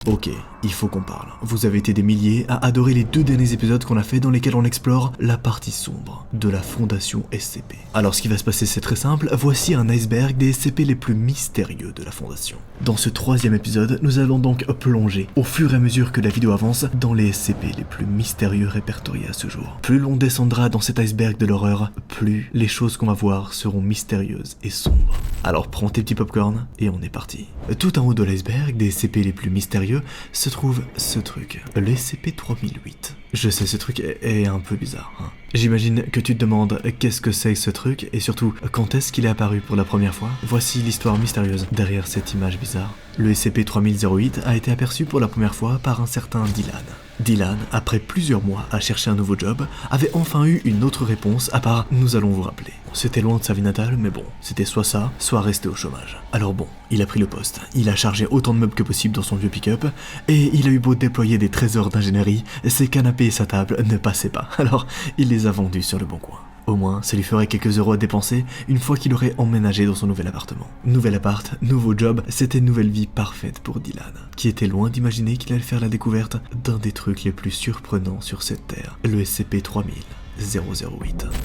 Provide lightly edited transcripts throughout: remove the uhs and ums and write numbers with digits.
Ok, il faut qu'on parle. Vous avez été des milliers à adorer les 2 derniers épisodes qu'on a fait dans lesquels on explore la partie sombre de la Fondation SCP. Alors ce qui va se passer c'est très simple, voici un iceberg des SCP les plus mystérieux de la Fondation. Dans ce 3e épisode, nous allons donc plonger, au fur et à mesure que la vidéo avance, dans les SCP les plus mystérieux répertoriés à ce jour. Plus l'on descendra dans cet iceberg de l'horreur, plus les choses qu'on va voir seront mystérieuses et sombres. Alors prends tes petits popcorn et on est parti. Tout en haut de l'iceberg des SCP les plus mystérieux se trouve ce truc, le SCP-3008. Je sais, ce truc est un peu bizarre, hein. J'imagine que tu te demandes qu'est-ce que c'est ce truc et surtout quand est-ce qu'il est apparu pour la première fois. Voici l'histoire mystérieuse derrière cette image bizarre. Le SCP-3008 a été aperçu pour la première fois par un certain Dylan. Dylan, après plusieurs mois à chercher un nouveau job, avait enfin eu une autre réponse à part « nous allons vous rappeler ». C'était loin de sa vie natale, mais bon, c'était soit ça, soit rester au chômage. Alors bon, il a pris le poste, il a chargé autant de meubles que possible dans son vieux pick-up, et il a eu beau déployer des trésors d'ingénierie, ses canapés et sa table ne passaient pas, alors il les a vendus sur le bon coin. Au moins, ça lui ferait quelques euros à dépenser une fois qu'il aurait emménagé dans son nouvel appartement. Nouvel appart, nouveau job, c'était une nouvelle vie parfaite pour Dylan, qui était loin d'imaginer qu'il allait faire la découverte d'un des trucs les plus surprenants sur cette terre, le SCP-3008.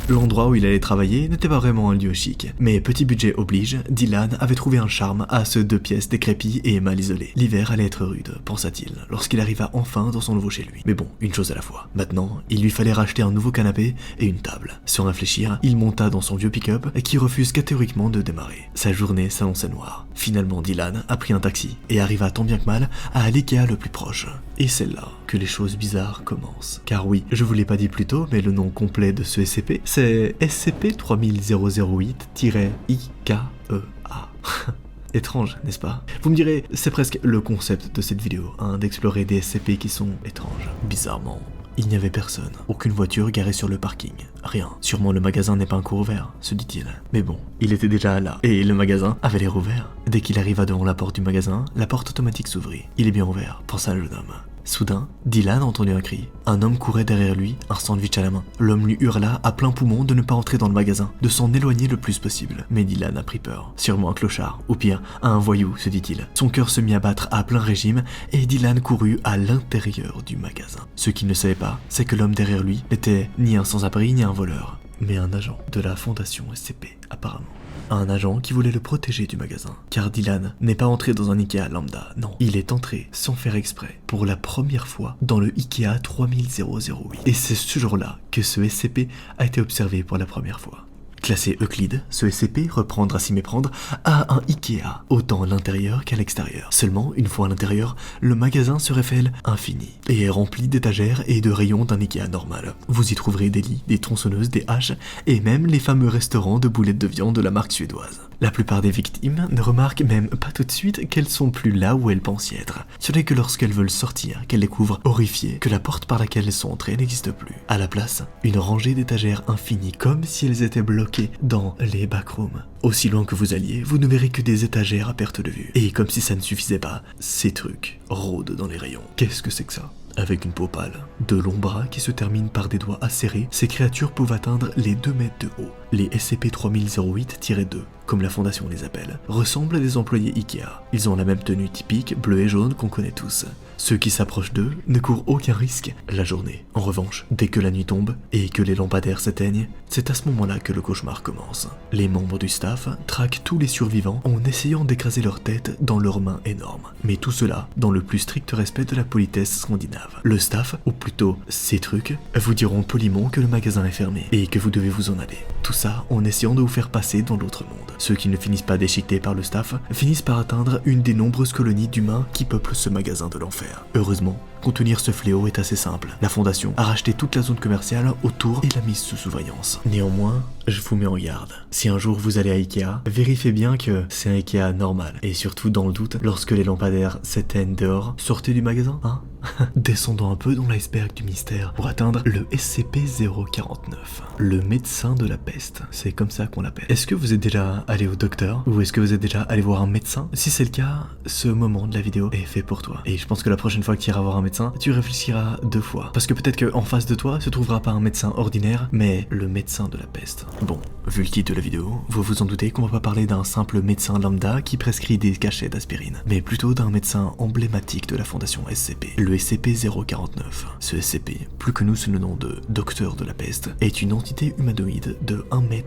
L'endroit où il allait travailler n'était pas vraiment un lieu chic, mais petit budget oblige, Dylan avait trouvé un charme à ce 2 pièces décrépit et mal isolé. L'hiver allait être rude, pensa-t-il, lorsqu'il arriva enfin dans son nouveau chez lui. Mais bon, une chose à la fois. Maintenant, il lui fallait racheter un nouveau canapé et une table. Sans réfléchir, il monta dans son vieux pick-up qui refuse catégoriquement de démarrer. Sa journée s'annonçait noire. Finalement, Dylan a pris un taxi et arriva tant bien que mal à l'IKEA le plus proche. Et c'est là que les choses bizarres commencent. Car oui, je vous l'ai pas dit plus tôt, mais le nom complet de ce SCP, c'est SCP-3008-IKEA. Étrange, n'est-ce pas? Vous me direz, c'est presque le concept de cette vidéo, hein, d'explorer des SCP qui sont étranges. Bizarrement, il n'y avait personne, aucune voiture garée sur le parking, rien. Sûrement le magasin n'est pas encore ouvert, se dit-il. Mais bon, il était déjà là, et le magasin avait l'air ouvert. Dès qu'il arriva devant la porte du magasin, la porte automatique s'ouvrit. Il est bien ouvert, pensa le jeune homme. Soudain, Dylan entendit un cri. Un homme courait derrière lui, un sandwich à la main. L'homme lui hurla à plein poumon de ne pas entrer dans le magasin, de s'en éloigner le plus possible. Mais Dylan a pris peur. Sûrement un clochard, ou pire, un voyou, se dit-il. Son cœur se mit à battre à plein régime et Dylan courut à l'intérieur du magasin. Ce qu'il ne savait pas, c'est que l'homme derrière lui n'était ni un sans-abri ni un voleur, mais un agent de la Fondation SCP, apparemment. Un agent qui voulait le protéger du magasin. Car Dylan n'est pas entré dans un Ikea lambda, non. Il est entré, sans faire exprès, pour la première fois dans le Ikea 3008. Et c'est ce jour-là que ce SCP a été observé pour la première fois. Classé Euclide, ce SCP, reprendre à s'y méprendre, a un Ikea, autant à l'intérieur qu'à l'extérieur. Seulement, une fois à l'intérieur, le magasin se révèle infini, et est rempli d'étagères et de rayons d'un Ikea normal. Vous y trouverez des lits, des tronçonneuses, des haches, et même les fameux restaurants de boulettes de viande de la marque suédoise. La plupart des victimes ne remarquent même pas tout de suite qu'elles sont plus là où elles pensent y être. Ce n'est que lorsqu'elles veulent sortir qu'elles découvrent, horrifiées, que la porte par laquelle elles sont entrées n'existe plus. À la place, une rangée d'étagères infinies, comme si elles étaient bloquées dans les backrooms. Aussi loin que vous alliez, vous ne verrez que des étagères à perte de vue. Et comme si ça ne suffisait pas, ces trucs rôdent dans les rayons. Qu'est-ce que c'est que ça ? Avec une peau pâle, de longs bras qui se terminent par des doigts acérés, ces créatures peuvent atteindre les 2 mètres de haut. Les SCP-3008-2, comme la Fondation les appelle, ressemblent à des employés Ikea. Ils ont la même tenue typique, bleu et jaune qu'on connaît tous. Ceux qui s'approchent d'eux ne courent aucun risque la journée. En revanche, dès que la nuit tombe et que les lampadaires s'éteignent, c'est à ce moment-là que le cauchemar commence. Les membres du staff traquent tous les survivants en essayant d'écraser leur tête dans leurs mains énormes. Mais tout cela dans le plus strict respect de la politesse scandinave. Le staff, ou plutôt ces trucs, vous diront poliment que le magasin est fermé et que vous devez vous en aller. Tout ça en essayant de vous faire passer dans l'autre monde. Ceux qui ne finissent pas déchiquetés par le staff finissent par atteindre une des nombreuses colonies d'humains qui peuplent ce magasin de l'enfer. Heureusement, contenir ce fléau est assez simple. La Fondation a racheté toute la zone commerciale autour et l'a mise sous surveillance. Néanmoins, je vous mets en garde. Si un jour vous allez à Ikea, vérifiez bien que c'est un Ikea normal. Et surtout, dans le doute, lorsque les lampadaires s'éteignent dehors, sortez du magasin, hein. Descendons un peu dans l'iceberg du mystère pour atteindre le SCP-049, le médecin de la peste. C'est comme ça qu'on l'appelle. Est-ce que vous êtes déjà allé au docteur ou est-ce que vous êtes déjà allé voir un médecin? Si c'est le cas, ce moment de la vidéo est fait pour toi. Et je pense que la prochaine fois que tu iras voir un médecin, tu réfléchiras 2 fois. Parce que peut-être qu'en face de toi se trouvera pas un médecin ordinaire, mais le médecin de la peste. Bon, vu le titre de la vidéo, vous vous en doutez qu'on va pas parler d'un simple médecin lambda qui prescrit des cachets d'aspirine, mais plutôt d'un médecin emblématique de la fondation SCP, le SCP-049. Ce SCP, plus connu sous le nom de Docteur de la peste, est une entité humanoïde de 1,9 m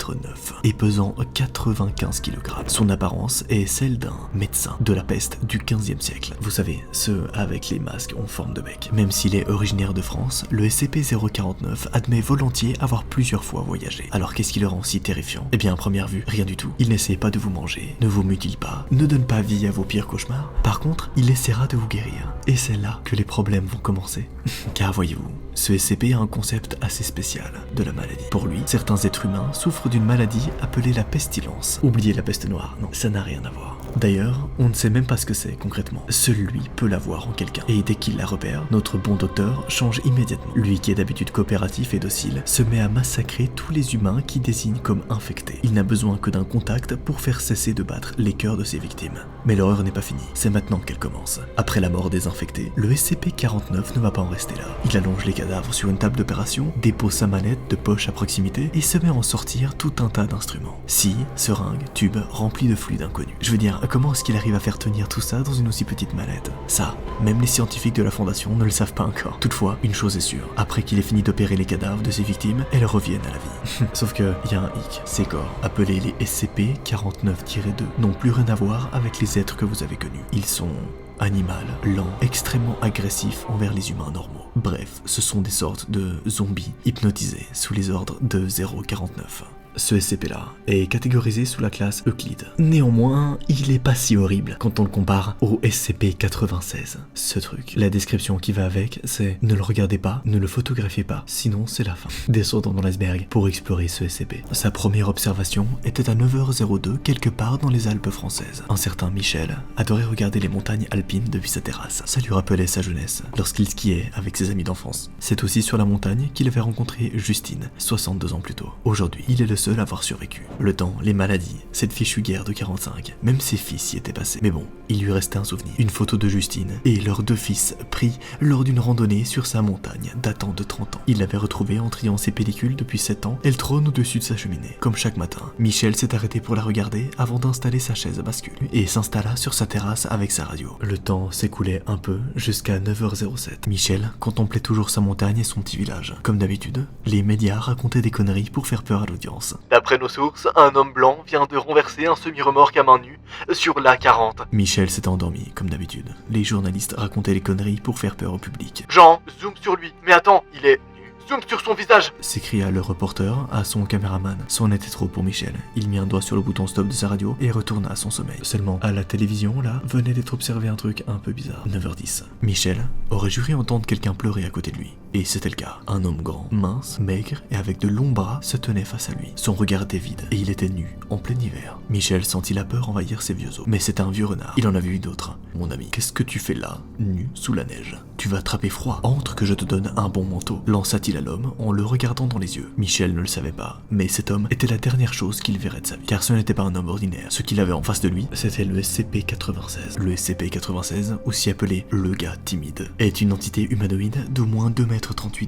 et pesant 95 kg. Son apparence est celle d'un médecin de la peste du 15e siècle. Vous savez, ceux avec les masques en forme de bec. Même s'il est originaire de France, le SCP-049 admet volontiers avoir plusieurs fois voyagé. Alors qu'est-ce qui le rend si terrifiant? Eh bien, à première vue, rien du tout. Il n'essaie pas de vous manger, ne vous mutile pas, ne donne pas vie à vos pires cauchemars. Par contre, il essaiera de vous guérir. Et c'est là que les problèmes vont commencer. Car voyez-vous, ce SCP a un concept assez spécial de la maladie. Pour lui, certains êtres humains souffrent d'une maladie appelée la pestilence. Oubliez la peste noire, non, ça n'a rien à voir. D'ailleurs, on ne sait même pas ce que c'est concrètement. Seul lui peut la voir en quelqu'un. Et dès qu'il la repère, notre bon docteur change immédiatement. Lui qui est d'habitude coopératif et docile, se met à massacrer tous les humains qu'il désigne comme infectés. Il n'a besoin que d'un contact pour faire cesser de battre les cœurs de ses victimes. Mais l'horreur n'est pas finie, c'est maintenant qu'elle commence. Après la mort des infectés, le SCP-49 ne va pas en rester là. Il allonge les cadavres sur une table d'opération, dépose sa manette de poche à proximité et se met à en sortir tout un tas d'instruments. Scies, seringues, tubes remplis de fluides inconnus. Je veux dire, comment est-ce qu'il arrive à faire tenir tout ça dans une aussi petite mallette? Ça, même les scientifiques de la Fondation ne le savent pas encore. Toutefois, une chose est sûre, après qu'il ait fini d'opérer les cadavres de ses victimes, elles reviennent à la vie. Sauf que, y a un hic. Ces corps, appelés les SCP-49-2, n'ont plus rien à voir avec les êtres que vous avez connus. Ils sont animal, lent, extrêmement agressif envers les humains normaux. Bref, ce sont des sortes de zombies hypnotisés sous les ordres de 049. Ce SCP-là est catégorisé sous la classe Euclide. Néanmoins, il est pas si horrible quand on le compare au SCP-96. Ce truc, la description qui va avec, c'est « Ne le regardez pas, ne le photographiez pas, sinon c'est la fin ». Descendons dans l'iceberg pour explorer ce SCP. Sa première observation était à 9h02 quelque part dans les Alpes françaises. Un certain Michel adorait regarder les montagnes alpines depuis sa terrasse. Ça lui rappelait sa jeunesse, lorsqu'il skiait avec ses amis d'enfance. C'est aussi sur la montagne qu'il avait rencontré Justine, 62 ans plus tôt. Aujourd'hui, il est le seul à avoir survécu. Le temps, les maladies, cette fichue guerre de 45, même ses fils y étaient passés. Mais bon, il lui restait un souvenir. Une photo de Justine et leurs 2 fils pris lors d'une randonnée sur sa montagne datant de 30 ans. Il l'avait retrouvée en triant ses pellicules depuis 7 ans. Elle trône au-dessus de sa cheminée. Comme chaque matin, Michel s'est arrêté pour la regarder avant d'installer sa chaise à bascule et s'installa sur sa terrasse avec sa radio. Le temps s'écoulait un peu jusqu'à 9h07. Michel contemplait toujours sa montagne et son petit village. Comme d'habitude, les médias racontaient des conneries pour faire peur à l'audience. D'après nos sources, un homme blanc vient de renverser un semi-remorque à main nue sur l'A40. Michel s'était endormi, comme d'habitude. Les journalistes racontaient les conneries pour faire peur au public. Jean, zoom sur lui. Mais attends, il est... zoom sur son visage, s'écria le reporter à son caméraman. C'en était trop pour Michel. Il mit un doigt sur le bouton stop de sa radio et retourna à son sommeil. Seulement, à la télévision, là, venait d'être observé un truc un peu bizarre. 9h10. Michel aurait juré entendre quelqu'un pleurer à côté de lui. Et c'était le cas. Un homme grand, mince, maigre et avec de longs bras se tenait face à lui. Son regard était vide et il était nu, en plein hiver. Michel sentit la peur envahir ses vieux os. Mais c'était un vieux renard. Il en avait vu d'autres. Mon ami, qu'est-ce que tu fais là, nu sous la neige? Tu vas attraper froid. Entre que je te donne un bon manteau, lança-t-il à l'homme en le regardant dans les yeux. Michel ne le savait pas, mais cet homme était la dernière chose qu'il verrait de sa vie. Car ce n'était pas un homme ordinaire. Ce qu'il avait en face de lui, c'était le SCP-96. Le SCP-96, aussi appelé le gars timide, est une entité humanoïde d'au moins 2,38 m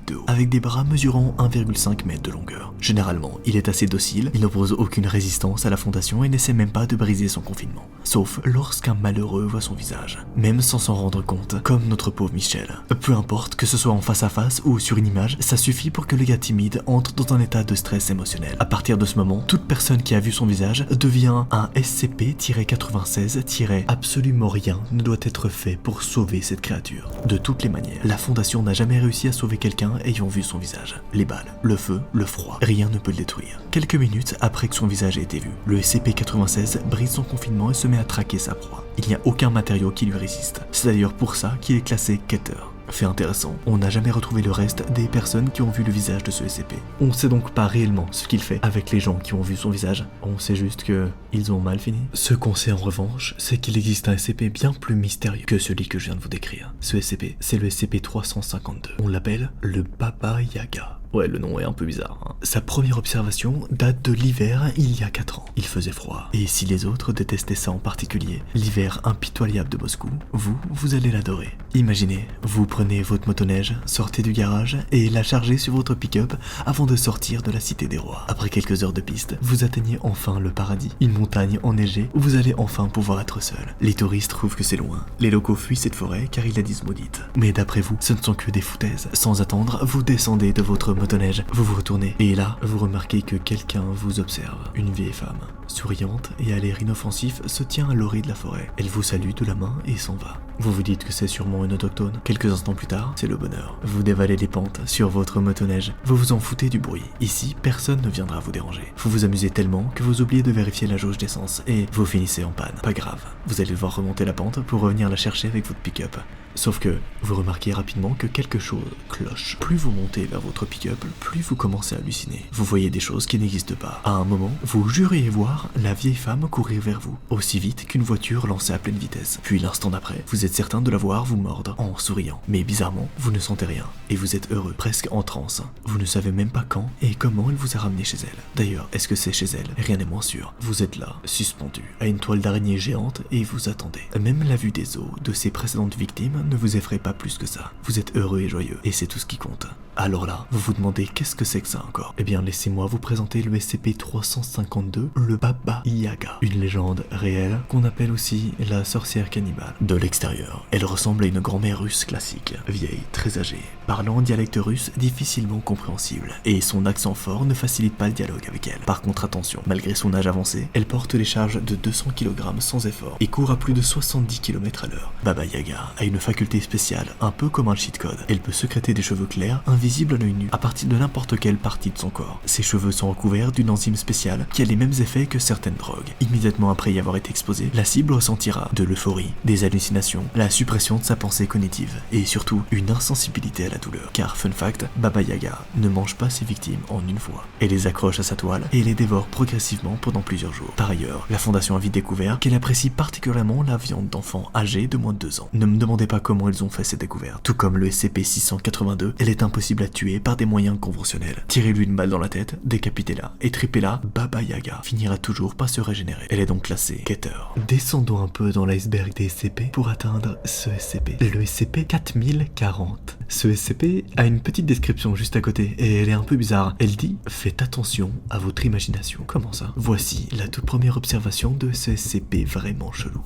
de haut, avec des bras mesurant 1,5 m de longueur. Généralement, il est assez docile, il n'oppose aucune résistance à la fondation et n'essaie même pas de briser son confinement. Sauf lorsqu'un malheureux voit son visage. Même sans s'en rendre compte, comme notre pauvre Michel. Peu importe que ce soit en face à face ou sur une image, ça suffit pour que le gars timide entre dans un état de stress émotionnel. À partir de ce moment, toute personne qui a vu son visage devient un SCP-96- absolument rien ne doit être fait pour sauver cette créature. De toutes les manières, la fondation n'a jamais réussi à sauver quelqu'un ayant vu son visage. Les balles, le feu, le froid, rien ne peut le détruire. Quelques minutes après que son visage ait été vu, le SCP-96 brise son confinement et se met à traquer sa proie. Il n'y a aucun matériau qui lui résiste. C'est d'ailleurs pour ça qu'il est classé Keter. Fait intéressant, on n'a jamais retrouvé le reste des personnes qui ont vu le visage de ce SCP. On sait donc pas réellement ce qu'il fait avec les gens qui ont vu son visage, on sait juste que ils ont mal fini. Ce qu'on sait en revanche, c'est qu'il existe un SCP bien plus mystérieux que celui que je viens de vous décrire. Ce SCP, c'est le SCP-352. On l'appelle le Baba Yaga. Ouais, le nom est un peu bizarre, hein. Sa première observation date de l'hiver il y a 4 ans. Il faisait froid. Et si les autres détestaient ça en particulier, l'hiver impitoyable de Moscou, vous allez l'adorer. Imaginez, vous prenez votre motoneige, sortez du garage et la chargez sur votre pick-up avant de sortir de la Cité des Rois. Après quelques heures de piste, vous atteignez enfin le paradis, une montagne enneigée où vous allez enfin pouvoir être seul. Les touristes trouvent que c'est loin. Les locaux fuient cette forêt car ils la disent maudite. Mais d'après vous, ce ne sont que des foutaises. Sans attendre, vous descendez de votre motoneige, vous vous retournez et là, vous remarquez que quelqu'un vous observe. Une vieille femme, souriante et à l'air inoffensif, se tient à l'orée de la forêt. Elle vous salue de la main et s'en va. Vous vous dites que c'est sûrement une autochtone. Quelques instants plus tard, c'est le bonheur. Vous dévalez les pentes sur votre motoneige. Vous vous en foutez du bruit. Ici, personne ne viendra vous déranger. Vous vous amusez tellement que vous oubliez de vérifier la jauge d'essence et vous finissez en panne. Pas grave. Vous allez devoir remonter la pente pour revenir la chercher avec votre pick-up. Sauf que vous remarquez rapidement que quelque chose cloche. Plus vous montez vers votre pick-up, plus vous commencez à halluciner. Vous voyez des choses qui n'existent pas. À un moment, vous juriez voir la vieille femme courir vers vous, aussi vite qu'une voiture lancée à pleine vitesse. Puis l'instant d'après, vous êtes certain de la voir vous mordre en souriant. Mais bizarrement, vous ne sentez rien et vous êtes heureux, presque en transe. Vous ne savez même pas quand et comment elle vous a ramené chez elle. D'ailleurs, est-ce que c'est chez elle? Rien n'est moins sûr. Vous êtes là, suspendu à une toile d'araignée géante et vous attendez. Même la vue des os de ses précédentes victimes ne vous effraie pas plus que ça. Vous êtes heureux et joyeux, et c'est tout ce qui compte. Alors là, vous vous demandez qu'est-ce que c'est que ça encore? Eh bien, laissez-moi vous présenter le SCP-352, le Baba Yaga. Une légende réelle qu'on appelle aussi la sorcière cannibale. De l'extérieur, elle ressemble à une grand-mère russe classique, vieille, très âgée, parlant en dialecte russe difficilement compréhensible, et son accent fort ne facilite pas le dialogue avec elle. Par contre, attention, malgré son âge avancé, elle porte des charges de 200 kg sans effort et court à plus de 70 km à l'heure. Baba Yaga a une faculté spéciale, un peu comme un cheat code. Elle peut sécréter des cheveux clairs, invisibles à l'œil nu, à partir de n'importe quelle partie de son corps. Ses cheveux sont recouverts d'une enzyme spéciale qui a les mêmes effets que certaines drogues. Immédiatement après y avoir été exposée, la cible ressentira de l'euphorie, des hallucinations, la suppression de sa pensée cognitive, et surtout une insensibilité à la douleur. Car, fun fact, Baba Yaga ne mange pas ses victimes en une fois. Elle les accroche à sa toile et les dévore progressivement pendant plusieurs jours. Par ailleurs, la fondation a vite découvert qu'elle apprécie particulièrement la viande d'enfants âgés de moins de 2 ans. Ne me demandez pas comment ils ont fait ces découvertes. Tout comme le SCP-682, elle est impossible à tuer par des moyens conventionnels. Tirez-lui une balle dans la tête, décapitez-la et tripez-la, Baba Yaga finira toujours par se régénérer. Elle est donc classée Keter. Descendons un peu dans l'iceberg des SCP pour atteindre ce SCP, le SCP-4040. Ce SCP a une petite description juste à côté et elle est un peu bizarre. Elle dit « Faites attention à votre imagination ». Comment ça? Voici la toute première observation de ce SCP vraiment chelou.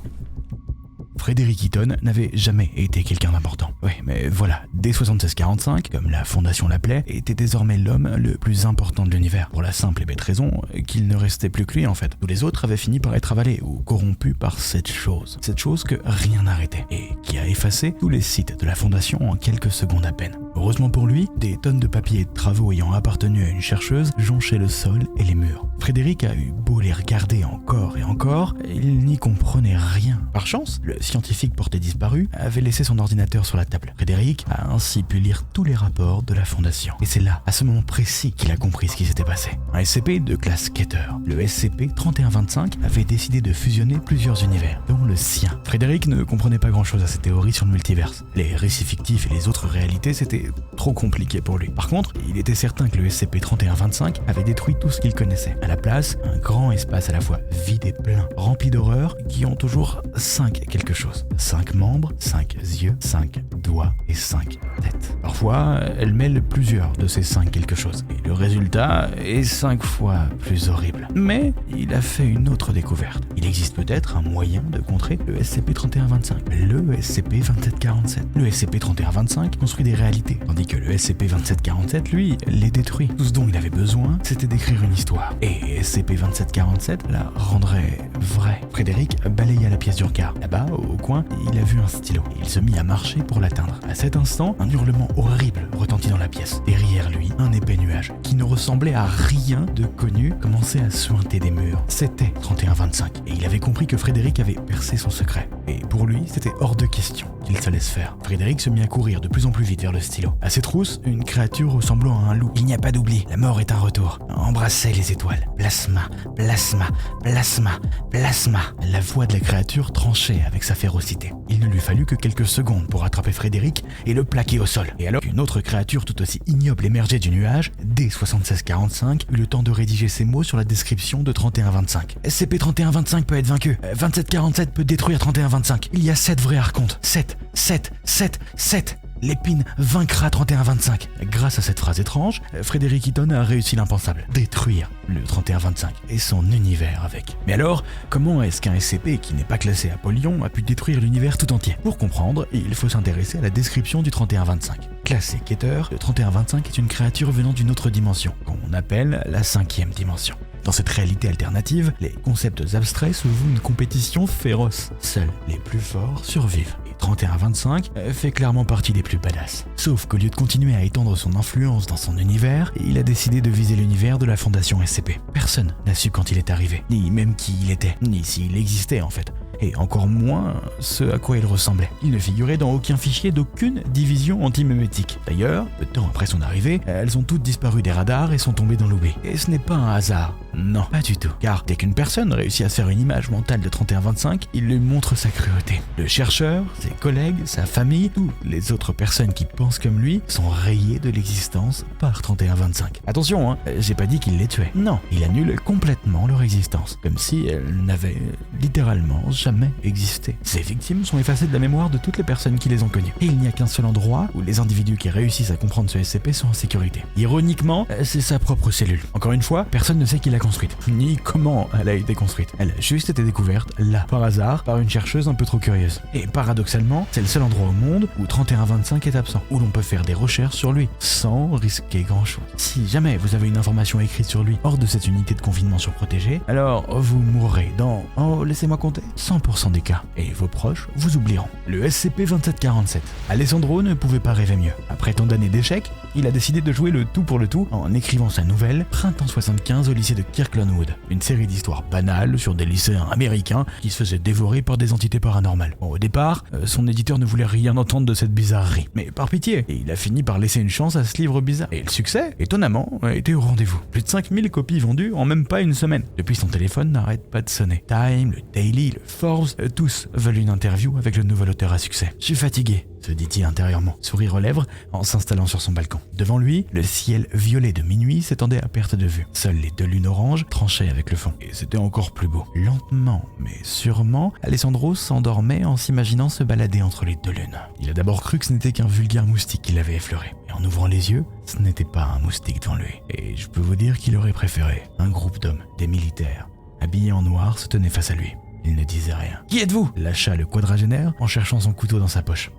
Frédéric Eaton n'avait jamais été quelqu'un d'important. Oui, mais voilà, dès 7645, comme la Fondation l'appelait, était désormais l'homme le plus important de l'univers. Pour la simple et bête raison qu'il ne restait plus que lui en fait. Tous les autres avaient fini par être avalés ou corrompus par cette chose. Cette chose que rien n'arrêtait et qui a effacé tous les sites de la Fondation en quelques secondes à peine. Heureusement pour lui, des tonnes de papiers et de travaux ayant appartenu à une chercheuse jonchaient le sol et les murs. Frédéric a eu beau les regarder encore et encore, il n'y comprenait rien. Par chance, le scientifique porté disparu avait laissé son ordinateur sur la table. Frédéric a ainsi pu lire tous les rapports de la Fondation. Et c'est là, à ce moment précis, qu'il a compris ce qui s'était passé. Un SCP de classe Keter, le SCP-3125, avait décidé de fusionner plusieurs univers, dont le sien. Frédéric ne comprenait pas grand-chose à ces théories sur le multiverse. Les récits fictifs et les autres réalités, c'était trop compliqué pour lui. Par contre, il était certain que le SCP-3125 avait détruit tout ce qu'il connaissait. À la place, un grand espace à la fois vide et plein, rempli d'horreurs qui ont toujours 5 quelque chose. 5 membres, 5 yeux, 5 doigts et 5 têtes. Parfois, elle mêle plusieurs de ces 5 quelque chose. Et le résultat est 5 fois plus horrible. Mais il a fait une autre découverte. Il existe peut-être un moyen de contrer le SCP-3125, le SCP-2747. Le SCP-3125 construit des réalités, tandis que le SCP-2747, lui, les détruit. Tout ce dont il avait besoin, c'était d'écrire une histoire. Et SCP-2747 la rendrait vraie. Frédéric balaya la pièce du regard. Là-bas, au coin, il a vu un stylo. Il se mit à marcher pour l'atteindre. À cet instant, un hurlement horrible retentit dans la pièce. Derrière lui, un épais nuage, qui ne ressemblait à rien de connu, commençait à suinter des murs. C'était 3125, et il avait compris que Frédéric avait percé son secret. Et pour lui, c'était hors de question qu'il se laisse faire. Frédéric se mit à courir de plus en plus vite vers le stylo. À ses trousses, une créature ressemblant à un loup. Il n'y a pas d'oubli, la mort est un retour. Embrassez les étoiles. Plasma, plasma, plasma, plasma. La voix de la créature tranchait avec sa férocité. Il ne lui fallut que quelques secondes pour attraper Frédéric et le plaquer au sol. Et alors qu'une autre créature tout aussi ignoble émergeait du nuage, D7645 eut le temps de rédiger ces mots sur la description de 3125. SCP-3125 peut être vaincu. 2747 peut détruire 3125. Il y a 7 vrais archontes. 7, 7, 7, 7. L'épine vaincra 3125. Grâce à cette phrase étrange, Frédéric Eaton a réussi l'impensable. Détruire le 3125 et son univers avec. Mais alors, comment est-ce qu'un SCP qui n'est pas classé Apollyon a pu détruire l'univers tout entier? Pour comprendre, il faut s'intéresser à la description du 3125. Classé Keter, le 3125 est une créature venant d'une autre dimension, qu'on appelle la 5e dimension. Dans cette réalité alternative, les concepts abstraits se vouent une compétition féroce. Seuls les plus forts survivent. Et 3125 fait clairement partie des plus badass. Sauf qu'au lieu de continuer à étendre son influence dans son univers, il a décidé de viser l'univers de la Fondation SCP. Personne n'a su quand il est arrivé, ni même qui il était, ni s'il existait en fait. Et encore moins ce à quoi il ressemblait. Il ne figurait dans aucun fichier d'aucune division antimémétique. D'ailleurs, peu de temps après son arrivée, elles ont toutes disparu des radars et sont tombées dans l'oubli. Et ce n'est pas un hasard. Non, pas du tout. Car dès qu'une personne réussit à se faire une image mentale de 3125, il lui montre sa cruauté. Le chercheur, ses collègues, sa famille, toutes les autres personnes qui pensent comme lui sont rayées de l'existence par 3125. Attention, hein, j'ai pas dit qu'il les tuait. Non, il annule complètement leur existence. Comme si elles n'avaient littéralement jamais existé. Ces victimes sont effacées de la mémoire de toutes les personnes qui les ont connues. Et il n'y a qu'un seul endroit où les individus qui réussissent à comprendre ce SCP sont en sécurité. Ironiquement, c'est sa propre cellule. Encore une fois, personne ne sait qui l'a construite, ni comment elle a été construite. Elle a juste été découverte, là, par hasard, par une chercheuse un peu trop curieuse. Et paradoxalement, c'est le seul endroit au monde où 3125 est absent, où l'on peut faire des recherches sur lui, sans risquer grand-chose. Si jamais vous avez une information écrite sur lui hors de cette unité de confinement surprotégée, alors vous mourrez dans, laissez-moi compter, 100% des cas. Et vos proches vous oublieront. Le SCP-2747. Alessandro ne pouvait pas rêver mieux. Après tant d'années d'échecs, il a décidé de jouer le tout pour le tout en écrivant sa nouvelle Printemps 75 au lycée de Kirklandwood. Une série d'histoires banales sur des lycéens américains qui se faisaient dévorer par des entités paranormales. Bon, au départ, son éditeur ne voulait rien entendre de cette bizarrerie. Mais par pitié, il a fini par laisser une chance à ce livre bizarre. Et le succès, étonnamment, a été au rendez-vous. Plus de 5000 copies vendues en même pas une semaine. Depuis, son téléphone n'arrête pas de sonner. Time, le Daily, le Forbes, tous veulent une interview avec le nouvel auteur à succès. Je suis fatigué, se dit-il intérieurement, sourire aux lèvres en s'installant sur son balcon. Devant lui, le ciel violet de minuit s'étendait à perte de vue. Seules les 2 lunes oranges tranchaient avec le fond. Et c'était encore plus beau. Lentement, mais sûrement, Alessandro s'endormait en s'imaginant se balader entre les 2 lunes. Il a d'abord cru que ce n'était qu'un vulgaire moustique qui l'avait effleuré. Et en ouvrant les yeux, ce n'était pas un moustique devant lui. Et je peux vous dire qu'il aurait préféré. Un groupe d'hommes, des militaires, habillés en noir, se tenait face à lui. Il ne disait rien. « Qui êtes-vous » lâcha le quadragénaire en cherchant son couteau dans sa poche.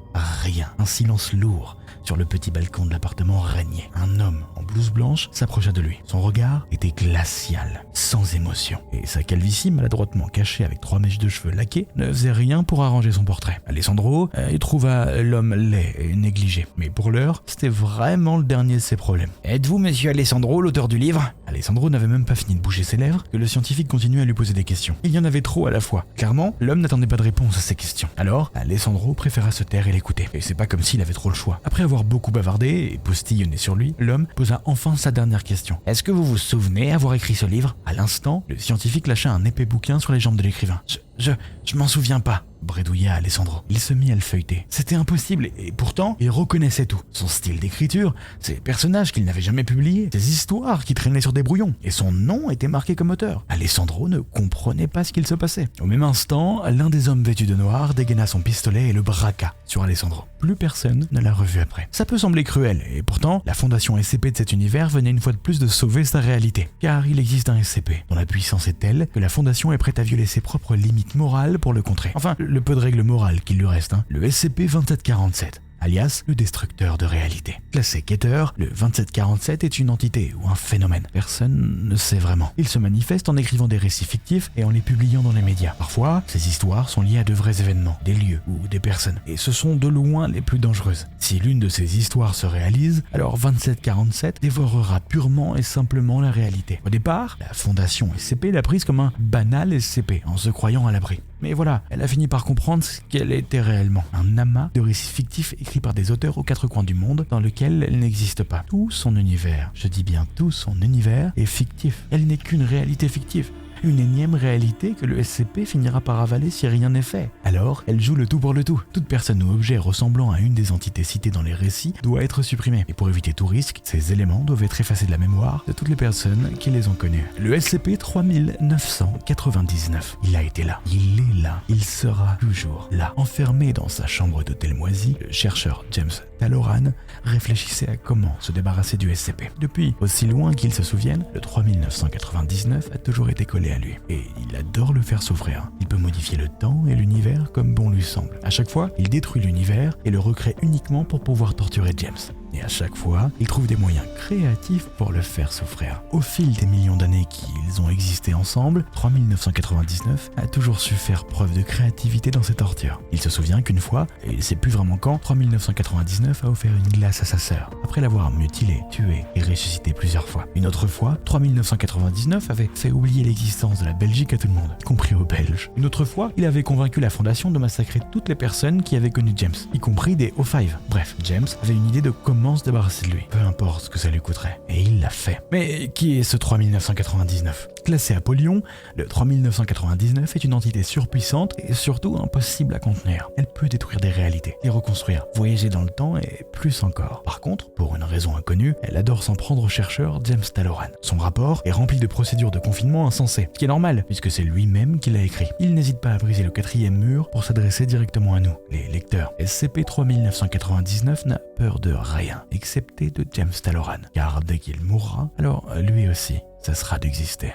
Rien. Un silence lourd sur le petit balcon de l'appartement régnait. Un homme en blouse blanche s'approcha de lui. Son regard était glacial, sans émotion. Et sa calvitie maladroitement cachée avec 3 mèches de cheveux laquées ne faisait rien pour arranger son portrait. Alessandro y trouva l'homme laid et négligé. Mais pour l'heure, c'était vraiment le dernier de ses problèmes. « Êtes-vous monsieur Alessandro, l'auteur du livre ?» Alessandro n'avait même pas fini de bouger ses lèvres que le scientifique continuait à lui poser des questions. Il y en avait trop à la fois. Clairement, l'homme n'attendait pas de réponse à ses questions. Alors, Alessandro préféra se taire et l'écouter. Et c'est pas comme s'il avait trop le choix. Après avoir beaucoup bavardé et postillonné sur lui, l'homme posa enfin sa dernière question. « Est-ce que vous vous souvenez avoir écrit ce livre ?» À l'instant, le scientifique lâcha un épais bouquin sur les jambes de l'écrivain. Je m'en souviens pas, bredouilla Alessandro. Il se mit à le feuilleter. C'était impossible et pourtant, il reconnaissait tout. Son style d'écriture, ses personnages qu'il n'avait jamais publiés, ses histoires qui traînaient sur des brouillons. Et son nom était marqué comme auteur. Alessandro ne comprenait pas ce qu'il se passait. Au même instant, l'un des hommes vêtus de noir dégaina son pistolet et le braqua sur Alessandro. Plus personne ne l'a revu après. Ça peut sembler cruel, et pourtant, la fondation SCP de cet univers venait une fois de plus de sauver sa réalité. Car il existe un SCP, dont la puissance est telle que la fondation est prête à violer ses propres limites morales pour le contrer. Enfin, le peu de règles morales qu'il lui reste, le SCP-2747. Alias le destructeur de réalité. Classé Keter, le 2747 est une entité ou un phénomène. Personne ne sait vraiment. Il se manifeste en écrivant des récits fictifs et en les publiant dans les médias. Parfois, ces histoires sont liées à de vrais événements, des lieux ou des personnes. Et ce sont de loin les plus dangereuses. Si l'une de ces histoires se réalise, alors 2747 dévorera purement et simplement la réalité. Au départ, la fondation SCP l'a prise comme un banal SCP, en se croyant à l'abri. Mais voilà, elle a fini par comprendre ce qu'elle était réellement. Un amas de récits fictifs écrits par des auteurs aux quatre coins du monde dans lequel elle n'existe pas. Tout son univers, je dis bien tout son univers, est fictif. Elle n'est qu'une réalité fictive. Une énième réalité que le SCP finira par avaler si rien n'est fait. Alors, elle joue le tout pour le tout. Toute personne ou objet ressemblant à une des entités citées dans les récits doit être supprimé. Et pour éviter tout risque, ces éléments doivent être effacés de la mémoire de toutes les personnes qui les ont connus. Le SCP-3999, il a été là. Il est là. Il sera toujours là. Enfermé dans sa chambre d'hôtel moisi, le chercheur James Talloran réfléchissait à comment se débarrasser du SCP. Depuis, aussi loin qu'il se souvienne, le 3999 a toujours été collé à lui. Et il adore le faire souffrir. Il peut modifier le temps et l'univers comme bon lui semble. À chaque fois, il détruit l'univers et le recrée uniquement pour pouvoir torturer James. Et à chaque fois, il trouve des moyens créatifs pour le faire souffrir. Au fil des millions d'années qu'ils ont existé ensemble, 3999 a toujours su faire preuve de créativité dans ses tortures. Il se souvient qu'une fois, et il sait plus vraiment quand, 3999 a offert une glace à sa sœur, après l'avoir mutilée, tuée et ressuscitée plusieurs fois. Une autre fois, 3999 avait fait oublier l'existence de la Belgique à tout le monde, y compris aux Belges. Une autre fois, il avait convaincu la Fondation de massacrer toutes les personnes qui avaient connu James, y compris des O5. Bref, James avait une idée de comment se débarrasser de lui, peu importe ce que ça lui coûterait. Et il l'a fait. Mais qui est ce 3999 ? Classé Apollyon, le 3999 est une entité surpuissante et surtout impossible à contenir. Elle peut détruire des réalités, les reconstruire, voyager dans le temps et plus encore. Par contre, pour une raison inconnue, elle adore s'en prendre au chercheur James Talloran. Son rapport est rempli de procédures de confinement insensées, ce qui est normal puisque c'est lui-même qui l'a écrit. Il n'hésite pas à briser le 4e mur pour s'adresser directement à nous, les lecteurs. SCP-3999 n'a peur de rien, excepté de James Talloran, car dès qu'il mourra, alors lui aussi cessera d'exister.